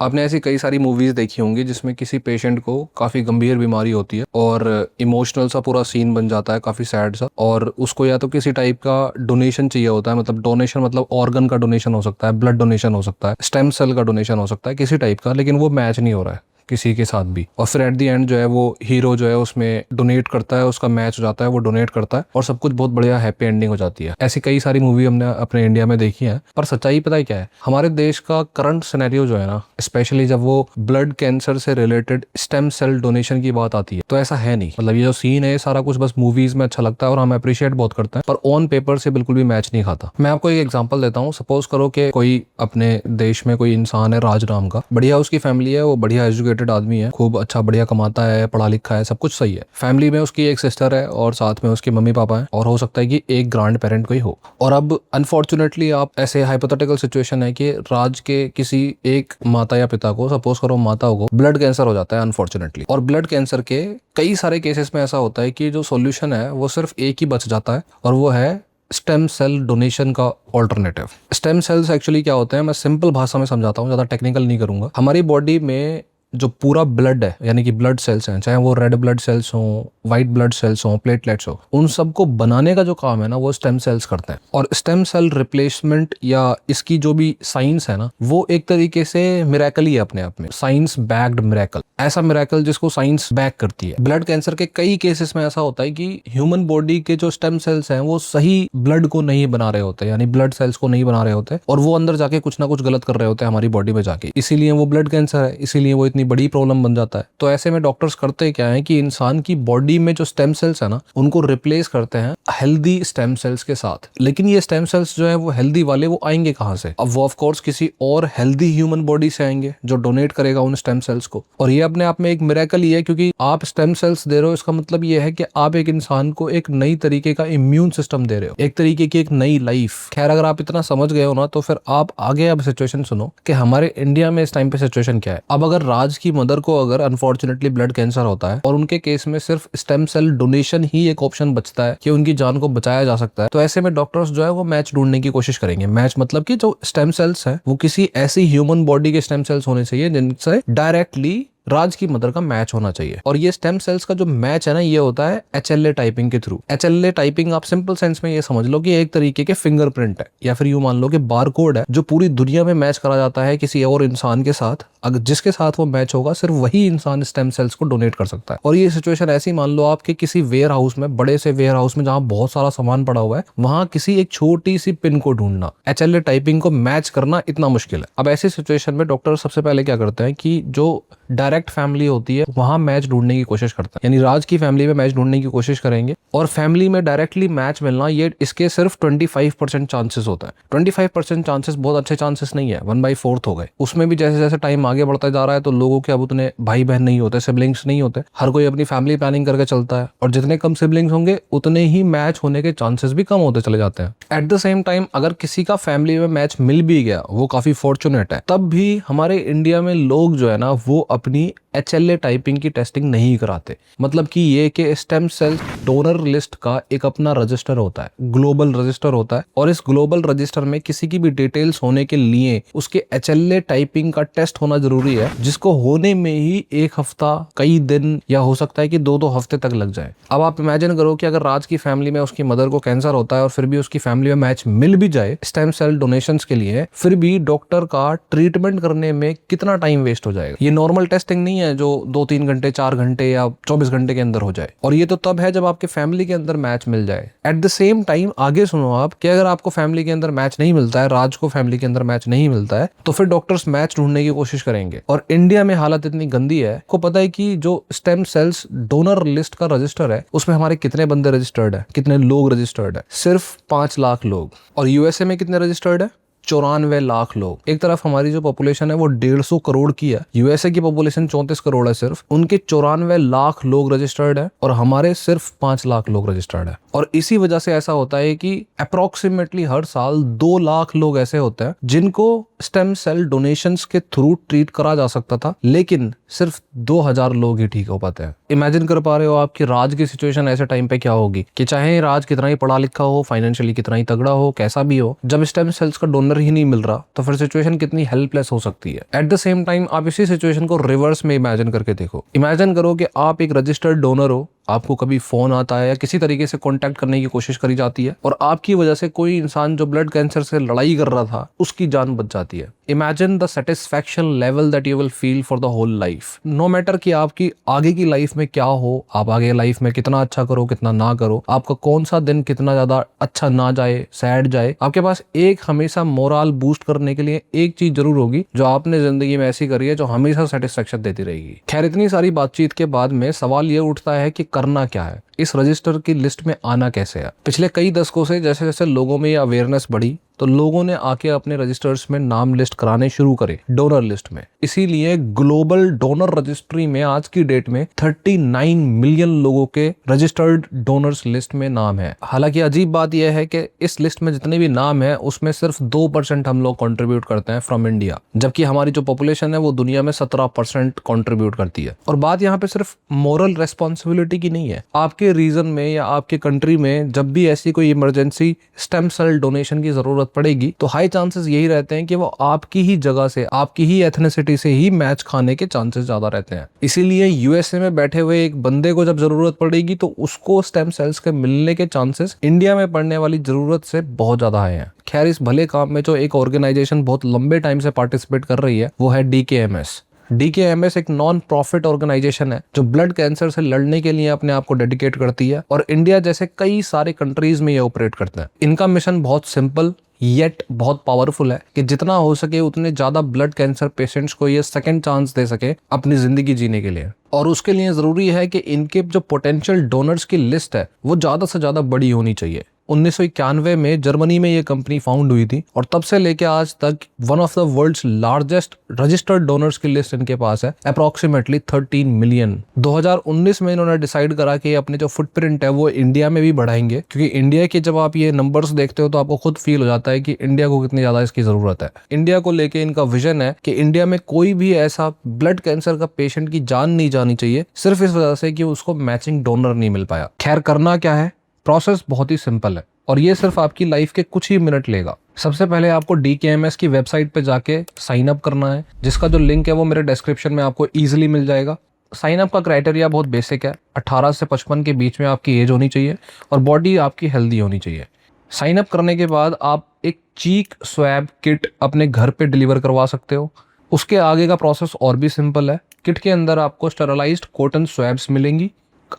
आपने ऐसी कई सारी मूवीज देखी होंगी जिसमें किसी पेशेंट को काफी गंभीर बीमारी होती है और इमोशनल सा पूरा सीन बन जाता है, काफी सैड सा, और उसको या तो किसी टाइप का डोनेशन चाहिए होता है। मतलब डोनेशन मतलब ऑर्गन का डोनेशन हो सकता है, ब्लड डोनेशन हो सकता है, स्टेम सेल का डोनेशन हो सकता है, किसी टाइप का, लेकिन वो मैच नहीं हो रहा है किसी के साथ भी। और फिर एट द एंड जो है वो हीरो जो है उसमें डोनेट करता है, उसका मैच हो जाता है, वो डोनेट करता है और सब कुछ बहुत बढ़िया हैप्पी एंडिंग हो जाती है। ऐसी कई सारी मूवी हमने अपने इंडिया में देखी है। पर सच्चाई पता है क्या है? हमारे देश का करंट सिनेरियो जो है ना, स्पेशली जब वो ब्लड कैंसर से रिलेटेड स्टेम सेल डोनेशन की बात आती है, तो ऐसा है नहीं। मतलब ये जो सीन है सारा कुछ बस मूवीज में अच्छा लगता है और हम अप्रिशिएट बहुत करते हैं, पर ऑन पेपर से बिल्कुल भी मैच नहीं खाता। मैं आपको एक एग्जांपल देता हूँ। सपोज करो कि कोई अपने देश में कोई इंसान है, राज नाम का, बढ़िया उसकी फैमिली है, वो बढ़िया एजुकेटेड आदमी है, खूब अच्छा बढ़िया कमाता है, पढ़ा लिखा है, सब कुछ सही है। फैमिली में उसकी एक सिस्टर है और साथ में उसके मम्मी पापा हैं, और हो सकता है कि एक ग्रैंड पेरेंट कोई हो। और अब अनफॉर्चुनेटली आप ऐसे हाइपोथेटिकल सिचुएशन है कि राज के किसी एक माता या पिता को, सपोज करो माता को, ब्लड कैंसर हो जाता है अनफॉर्चुनेटली। और ब्लड कैंसर के कई सारे केसेस में ऐसा होता है कि जो सॉल्यूशन है वो सिर्फ एक ही बच जाता है, और वो है स्टेम सेल डोनेशन का ऑल्टरनेटिव। स्टेम सेल्स एक्चुअली क्या होते हैं, मैं सिंपल भाषा में समझाता हूँ, ज्यादा टेक्निकल नहीं करूंगा। हमारी बॉडी में जो पूरा ब्लड है, यानी कि ब्लड सेल्स हैं, चाहे वो रेड ब्लड सेल्स हो, व्हाइट ब्लड सेल्स हो, प्लेटलेट्स हो, उन सबको बनाने का जो काम है ना, वो स्टेम सेल्स करते हैं। और स्टेम सेल रिप्लेसमेंट या इसकी जो भी साइंस है ना, वो एक तरीके से मिरेकल ही है अपने आप में, साइंस बैक्ड मिरेकल। ऐसा मिरेकल जिसको साइंस बैक करती है। ब्लड कैंसर के कई केसेस में ऐसा होता है कि ह्यूमन बॉडी के जो स्टेम सेल्स हैं वो सही ब्लड को नहीं बना रहे होते, यानी ब्लड सेल्स को नहीं बना रहे होते, और वो अंदर जाके कुछ ना कुछ गलत कर रहे होते हैं हमारी बॉडी में जाके। इसीलिए वो ब्लड कैंसर है, इसीलिए वो इतनी बड़ी प्रॉब्लम बन जाता है। तो ऐसे में डॉक्टर्स करते क्या है कि इंसान की बॉडी में जो स्टेम सेल्स है ना, उनको रिप्लेस करते हैं हेल्दी स्टेम सेल्स के साथ। लेकिन ये स्टेम सेल्स जो है वो हेल्दी वाले, वो आएंगे कहां से? अब वो ऑफ कोर्स किसी और हेल्दी ह्यूमन बॉडी से आएंगे जो डोनेट करेगा उन स्टेम सेल्स को। और ये अपने आप में एक मिरेकल ही है, क्योंकि आप स्टेम सेल्स दे रहे हो, इसका मतलब ये है कि आप एक इंसान को एक नई तरीके का इम्यून सिस्टम दे रहे हो, एक तरीके की एक नई लाइफ। खैर, अगर आप इतना समझ गए हो ना, तो फिर आप आगे अब सिचुएशन सुनो कि हमारे इंडिया में इस टाइम पे सिचुएशन क्या है। अब अगर राज की मदर को अगर अनफॉर्चुनेटली ब्लड कैंसर होता है और उनके केस में सिर्फ स्टेम सेल डोनेशन ही एक ऑप्शन बचता है कि उनकी जान को बचाया जा सकता है, तो ऐसे में डॉक्टर्स जो है वो मैच ढूंढने की कोशिश करेंगे। मैच मतलब कि जो स्टेम सेल्स है वो किसी ऐसी ह्यूमन बॉडी के स्टेम सेल्स होने चाहिए जिनसे डायरेक्टली राज की मदर का मैच होना चाहिए। और ये स्टेम सेल्स का जो मैच है ना, ये होता है HLA टाइपिंग के थ्रू। HLA टाइपिंग आप सिंपल सेंस में ये समझ लो कि एक तरीके के फिंगरप्रिंट है, या फिर यूं मान लो कि बारकोड है, जो पूरी दुनिया में मैच करा जाता है किसी और इंसान के साथ। अगर जिसके साथ वो मैच होगा, सिर्फ वही इंसान स्टेम सेल्स को डोनेट कर सकता है। और ये सिचुएशन ऐसी मान लो आपके किसी वेयर हाउस में, बड़े से वेयर हाउस में जहां बहुत सारा सामान पड़ा हुआ है, वहां किसी एक छोटी सी पिन को ढूंढना, HLA टाइपिंग को मैच करना इतना मुश्किल है। अब ऐसी सिचुएशन में डॉक्टर सबसे पहले क्या करते हैं कि जो डायरेक्ट फैमिली होती है वहां मैच ढूंढने की कोशिश करता है, यानी राज की फैमिली में मैच ढूंढने की कोशिश करेंगे। और फैमिली में डायरेक्टली मैच मिलना, ये इसके सिर्फ 25% चांसेस होता है। 25% चांसेस बहुत अच्छे चांसेस नहीं है, 1/4 हो गए। उसमें भी जैसे जैसे टाइम आगे बढ़ता जा रहा है तो लोगों के अब उतने भाई बहन नहीं होते, सिबलिंग्स नहीं होते, हर कोई अपनी फैमिली प्लानिंग करके चलता है, और जितने कम सिबलिंग्स होंगे उतने ही मैच होने के चांसेस भी कम होते चले जाते हैं। एट द सेम टाइम अगर किसी का फैमिली में मैच मिल भी गया, वो काफी फॉर्चुनेट है, तब भी हमारे इंडिया में लोग जो है ना, वो अपनी HLA टाइपिंग की टेस्टिंग नहीं कराते। मतलब कि ये कि स्टेम सेल डोनर लिस्ट का एक अपना रजिस्टर होता है, ग्लोबल रजिस्टर होता है, और इस ग्लोबल रजिस्टर में किसी की भी डिटेल्स होने के लिए उसके HLA टाइपिंग का टेस्ट होना जरूरी है, जिसको होने में ही एक हफ्ता, कई दिन, या हो सकता है कि 2-2 हफ्ते तक लग जाए। अब आप इमेजिन करो कि अगर राज की फैमिली में उसकी मदर को कैंसर होता है और फिर भी उसकी फैमिली में मैच मिल भी जाए स्टेम सेल डोनेशन के लिए, फिर भी डॉक्टर का ट्रीटमेंट करने में कितना टाइम वेस्ट हो जाएगा। ये नॉर्मल टेस्टिंग नहीं है जो 2-3 घंटे, 4 घंटे या 24 घंटे के अंदर हो जाए। और ये तो तब है जब आपके फैमिली के अंदर मैच मिल जाए। एट द सेम टाइम आगे सुनो आप कि अगर आपको फैमिली के अंदर मैच नहीं मिलता है, राज को फैमिली के अंदर मैच नहीं मिलता है, तो फिर डॉक्टर्स मैच ढूंढने की कोशिश करेंगे। और इंडिया में हालत इतनी गंदी है, आपको पता है कि जो स्टेम सेल्स डोनर लिस्ट का रजिस्टर है, उसमें हमारे कितने बंदे रजिस्टर्ड है, कितने लोग रजिस्टर्ड है? सिर्फ 5 लाख लोग। और USA में कितने रजिस्टर्ड है? 94 लाख लोग। एक तरफ हमारी जो पॉपुलेशन है वो 150 करोड़ की है, USA की पॉपुलेशन 34 करोड़ है सिर्फ, उनके 94 लाख लोग रजिस्टर्ड है, और हमारे सिर्फ 5 लाख लोग रजिस्टर्ड है। और इसी वजह से ऐसा होता है कि अप्रोक्सीमेटली हर साल 2 लाख लोग ऐसे होते हैं जिनको स्टेम सेल डोनेशंस के थ्रू ट्रीट करा जा सकता था, लेकिन सिर्फ 2000 लोग ही ठीक हो पाते हैं। इमेजिन कर पा रहे हो आपकी राज की सिचुएशन ऐसे टाइम पे क्या होगी कि चाहे राज कितना ही पढ़ा लिखा हो, फाइनेंशियली कितना ही तगड़ा हो, कैसा भी हो, जब स्टेम सेल्स का डोनर ही नहीं मिल रहा तो फिर सिचुएशन कितनी हेल्पलेस हो सकती है। एट द सेम टाइम आप इसी सिचुएशन को रिवर्स में इमेजिन करके देखो। इमेजिन करो कि आप एक रजिस्टर्ड डोनर हो, आपको कभी फोन आता है या किसी तरीके से कांटेक्ट करने की कोशिश करी जाती है और आपकी वजह से कोई इंसान जो ब्लड कैंसर से लड़ाई कर रहा था उसकी जान बच जाती है। Imagine the satisfaction level that you will feel for the whole life. No matter कि आपकी आगे की लाइफ में क्या हो, आप आगे लाइफ में कितना अच्छा करो कितना ना करो, आपका कौन सा दिन कितना ज्यादा अच्छा ना जाए, सैड जाए, आपके पास एक हमेशा मोरल बूस्ट करने के लिए एक चीज जरूर होगी जो आपने जिंदगी में ऐसी करी है जो हमेशा सेटिस्फैक्शन देती रहेगी। खैर, इतनी सारी बातचीत के बाद में सवाल ये उठता है कि करना क्या है, इस रजिस्टर की लिस्ट में आना कैसे है। पिछले कई दशकों से जैसे जैसे लोगों में ये अवेयरनेस बढ़ी तो लोगों ने आके अपने रजिस्टर्स में नाम लिस्ट कराने शुरू करे डोनर लिस्ट में। इसीलिए ग्लोबल डोनर रजिस्ट्री में आज की डेट में 39 मिलियन लोगों के रजिस्टर्ड डोनर्स लिस्ट में नाम है। हालांकि अजीब बात यह है कि इस लिस्ट में जितने भी नाम है उसमें सिर्फ 2% हम लोग कंट्रीब्यूट करते हैं फ्रॉम इंडिया, जबकि हमारी जो पॉपुलेशन है वो दुनिया में 17% कंट्रीब्यूट करती है। और बात यहाँ पे सिर्फ मोरल रेस्पॉन्सिबिलिटी की नहीं है। आपके रीजन में या आपके कंट्री में जब भी ऐसी कोई इमरजेंसी स्टेम सेल डोनेशन की जरूरत पड़ेगी तो हाई चांसेस यही रहते हैं कि वो आपकी ही जगह से, आपकी ही एथनिसिटी से ही मैच खाने के चांसेस ज्यादा रहते हैं। इसीलिए यूएसए में बैठे हुए एक बंदे को जब जरूरत पड़ेगी तो उसको स्टेम सेल्स के मिलने के चांसेस इंडिया में पड़ने वाली जरूरत से बहुत ज्यादा आए हैं। खैर, इस भले काम में जो एक ऑर्गेनाइजेशन बहुत लंबे टाइम से पार्टिसिपेट कर रही है वो है DKMS। DKMS एक नॉन प्रॉफिट ऑर्गेनाइजेशन है जो ब्लड कैंसर से लड़ने के लिए अपने आप को डेडिकेट करती है और इंडिया जैसे कई सारे कंट्रीज में ये ऑपरेट करते हैं। इनका मिशन बहुत सिंपल येट बहुत पावरफुल है कि जितना हो सके उतने ज्यादा ब्लड कैंसर पेशेंट्स को ये सेकंड चांस दे सके अपनी जिंदगी जीने के लिए। और उसके लिए जरूरी है कि इनके जो पोटेंशियल डोनर्स की लिस्ट है वो ज्यादा से ज्यादा बड़ी होनी चाहिए। 1991 में जर्मनी में ये कंपनी फाउंड हुई थी और तब से लेके आज तक one of the world's largest registered donors की लिस्ट इनके पास है, अप्रोक्सीमेटली 13 मिलियन। 2019 में इन्होंने डिसाइड करा कि अपने जो फुटप्रिंट है वो इंडिया में भी बढ़ाएंगे, क्योंकि इंडिया के जब आप ये नंबर्स देखते हो तो आपको खुद फील हो जाता है कि इंडिया को कितनी ज्यादा इसकी जरूरत है। इंडिया को लेके इनका विजन है कि इंडिया में कोई भी ऐसा ब्लड कैंसर का पेशेंट की जान नहीं जानी चाहिए सिर्फ इस वजह से कि उसको मैचिंग डोनर नहीं मिल पाया। खैर, करना क्या है, प्रोसेस बहुत ही सिंपल है और ये सिर्फ आपकी लाइफ के कुछ ही मिनट लेगा। सबसे पहले आपको DKMS की वेबसाइट पे जाके साइन अप करना है, जिसका जो लिंक है वो मेरे डिस्क्रिप्शन में आपको इजीली मिल जाएगा। साइन अप का क्राइटेरिया बहुत बेसिक है, 18 से 55 के बीच में आपकी एज होनी चाहिए और बॉडी आपकी हेल्दी होनी चाहिए। साइन अप करने के बाद आप एक चीक स्वैब किट अपने घर पे डिलीवर करवा सकते हो। उसके आगे का प्रोसेस और भी सिंपल है। किट के अंदर आपको स्टेरलाइज्ड कॉटन स्वैब्स मिलेंगी।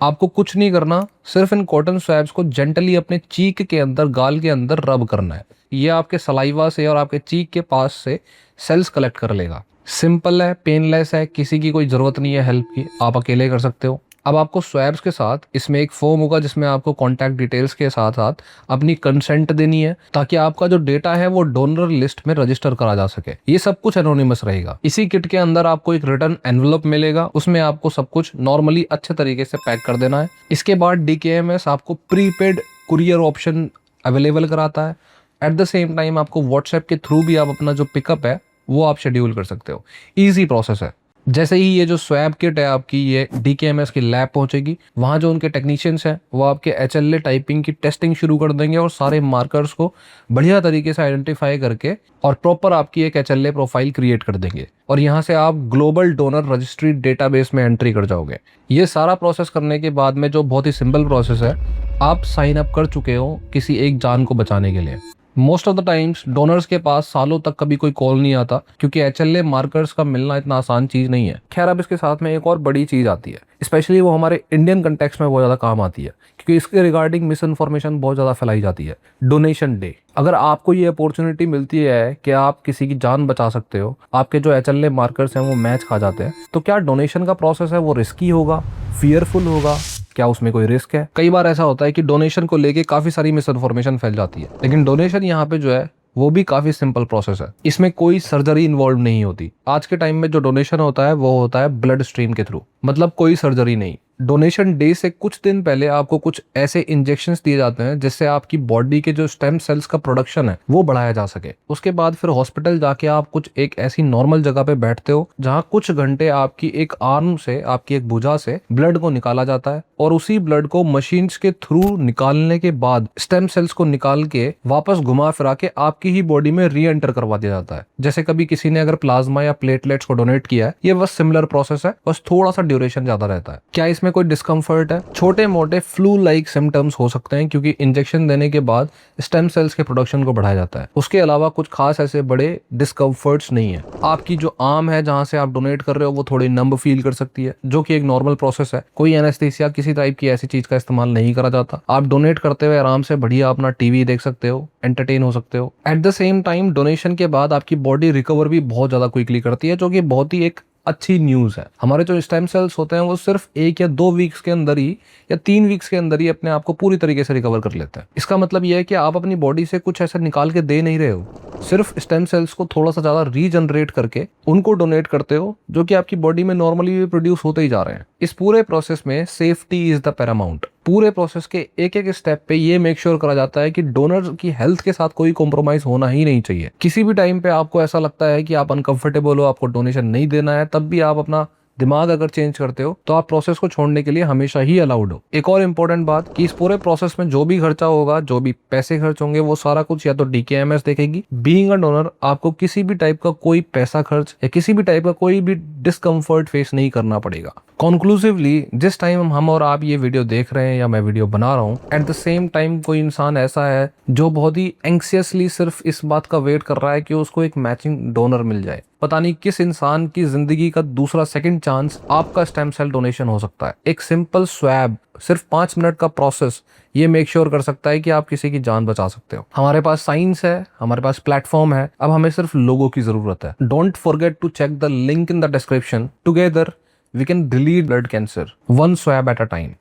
आपको कुछ नहीं करना, सिर्फ इन कॉटन स्वैब्स को जेंटली अपने चीक के अंदर, गाल के अंदर रब करना है। ये आपके सलाइवा से और आपके चीक के पास से सेल्स कलेक्ट कर लेगा। सिंपल है, पेनलेस है, किसी की कोई जरूरत नहीं है हेल्प की, आप अकेले कर सकते हो। अब आपको स्वैब्स के साथ इसमें एक फॉर्म होगा जिसमें आपको कॉन्टैक्ट डिटेल्स के साथ साथ अपनी कंसेंट देनी है ताकि आपका जो डेटा है वो डोनर लिस्ट में रजिस्टर करा जा सके। ये सब कुछ एनोनिमस रहेगा। इसी किट के अंदर आपको एक रिटर्न एनवेलप मिलेगा, उसमें आपको सब कुछ नॉर्मली अच्छे तरीके से पैक कर देना है। इसके बाद DKMS आपको प्रीपेड कुरियर ऑप्शन अवेलेबल कराता है। एट द सेम टाइम आपको व्हाट्सएप के थ्रू भी आप अपना जो पिकअप है वो आप शेड्यूल कर सकते हो। ईजी प्रोसेस है। जैसे ही ये जो स्वैब किट है आपकी ये DKMS की लैब पहुंचेगी, वहां जो उनके टेक्नीशियंस हैं वो आपके HLA टाइपिंग की टेस्टिंग शुरू कर देंगे और सारे मार्कर्स को बढ़िया तरीके से आइडेंटिफाई करके और प्रॉपर आपकी एक HLA प्रोफाइल क्रिएट कर देंगे और यहाँ से आप ग्लोबल डोनर रजिस्ट्री डेटाबेस में एंट्री कर जाओगे। ये सारा प्रोसेस करने के बाद में जो बहुत ही सिंपल प्रोसेस है, आप साइन अप कर चुके हो किसी एक जान को बचाने के लिए। Most of the times donors के पास सालों तक कभी कोई कॉल नहीं आता क्योंकि HLA मार्कर्स का मिलना इतना आसान चीज नहीं है। खैर, अब इसके साथ में एक और बड़ी चीज आती है, स्पेशली वो हमारे इंडियन कंटेक्स्ट में बहुत ज्यादा काम आती है क्योंकि इसके रिगार्डिंग मिस इन्फॉर्मेशन बहुत ज्यादा फैलाई जाती है। Donation day. अगर आपको ये अपॉर्चुनिटी मिलती है कि आप किसी की जान बचा सकते हो, आपके जो HLA मार्कर्स हैं वो मैच खा जाते हैं, तो क्या डोनेशन का प्रोसेस है वो रिस्की होगा, फियरफुल होगा, क्या उसमें कोई रिस्क है? कई बार ऐसा होता है कि डोनेशन को लेके काफी सारी मिस इन्फॉर्मेशन फैल जाती है, लेकिन डोनेशन यहाँ पे जो है वो भी काफी सिंपल प्रोसेस है। इसमें कोई सर्जरी इन्वॉल्व नहीं होती। आज के टाइम में जो डोनेशन होता है वो होता है ब्लड स्ट्रीम के थ्रू, मतलब कोई सर्जरी नहीं। डोनेशन डे से कुछ दिन पहले आपको कुछ ऐसे इंजेक्शंस दिए जाते हैं जिससे आपकी बॉडी के जो स्टेम सेल्स का प्रोडक्शन है वो बढ़ाया जा सके। उसके बाद फिर हॉस्पिटल जाके आप कुछ एक ऐसी नॉर्मल जगह पे बैठते हो जहां कुछ घंटे आपकी एक आर्म से, आपकी एक भुजा से ब्लड को निकाला जाता है और उसी ब्लड को मशीन्स के थ्रू निकालने के बाद स्टेम सेल्स को निकाल के वापस घुमा फिरा के आपकी ही बॉडी में री एंटर करवा दिया जाता है। जैसे कभी किसी ने अगर प्लाज्मा या प्लेटलेट्स को डोनेट किया है, ये बस सिमिलर प्रोसेस है, बस थोड़ा सा ड्यूरेशन ज्यादा रहता है। क्या इसमें कोई डिस्कम्फर्ट है? छोटे मोटे फ्लू लाइक सिम्टम्स हो सकते हैं क्योंकि इंजेक्शन देने के बाद स्टेम सेल्स के प्रोडक्शन को बढ़ाया जाता है। उसके अलावा कुछ खास ऐसे बड़े डिस्कम्फर्ट्स नहीं है। आपकी जो आर्म है जहां से आप डोनेट कर रहे हो वो थोड़ी नंब फील कर सकती है, जो कि एक नॉर्मल प्रोसेस है। कोई एनेस्थीसिया किसी टाइप की ऐसी चीज का इस्तेमाल नहीं करा जाता। आप डोनेट करते हुए आराम से बढ़िया अपना टीवी देख सकते हो, एंटरटेन हो सकते हो। At the same time donation के बाद आपकी बॉडी रिकवर भी बहुत ज्यादा क्विकली करती है, जो कि बहुत ही एक अच्छी न्यूज है। हमारे जो स्टेम सेल्स होते हैं वो सिर्फ 1 या 2 वीक्स के अंदर ही या 3 वीक्स के अंदर ही अपने आप को पूरी तरीके से रिकवर कर लेते हैं। इसका मतलब यह है कि आप अपनी बॉडी से कुछ ऐसा निकाल के दे नहीं रहे हो, सिर्फ स्टेम सेल्स को थोड़ा सा ज्यादा रीजनरेट करके उनको डोनेट करते हो, जो कि आपकी बॉडी में नॉर्मली भी प्रोड्यूस होते ही जा रहे हैं। इस पूरे प्रोसेस में सेफ्टी इज द पैरामाउंट। पूरे प्रोसेस के एक एक स्टेप पे ये मेक श्योर करा जाता है कि डोनर की हेल्थ के साथ कोई कॉम्प्रोमाइज होना ही नहीं चाहिए। किसी भी टाइम पे आपको ऐसा लगता है कि आप अनकंफर्टेबल हो, आपको डोनेशन नहीं देना है, तब भी आप अपना दिमाग अगर चेंज करते हो तो आप प्रोसेस को छोड़ने के लिए हमेशा ही अलाउड हो। एक और इम्पोर्टेंट बात कि इस पूरे प्रोसेस में जो भी खर्चा होगा, जो भी पैसे खर्च होंगे, वो सारा कुछ या तो डीकेएमएस देखेगी। बीइंग अ डोनर आपको किसी भी टाइप का कोई पैसा खर्च या किसी भी टाइप का कोई भी डिस्कम्फर्ट फेस नहीं करना पड़ेगा। कॉन्क्लूसिवली, जिस टाइम हम और आप ये वीडियो देख रहे हैं या मैं वीडियो बना रहा हूँ, एट द सेम टाइम कोई इंसान ऐसा है जो बहुत ही एंक्सियसली सिर्फ इस बात का वेट कर रहा है कि उसको एक मैचिंग डोनर मिल जाए। पता नहीं किस इंसान की जिंदगी का दूसरा सेकंड चांस आपका स्टेम सेल डोनेशन हो सकता है। एक सिंपल स्वैब, सिर्फ 5 मिनट का प्रोसेस, ये मेक श्योर कर सकता है कि आप किसी की जान बचा सकते हो। हमारे पास साइंस है, हमारे पास प्लेटफॉर्म है, अब हमें सिर्फ लोगों की जरूरत है। Don't forget to check the link in the description. Together we can delete blood cancer one swab at a time.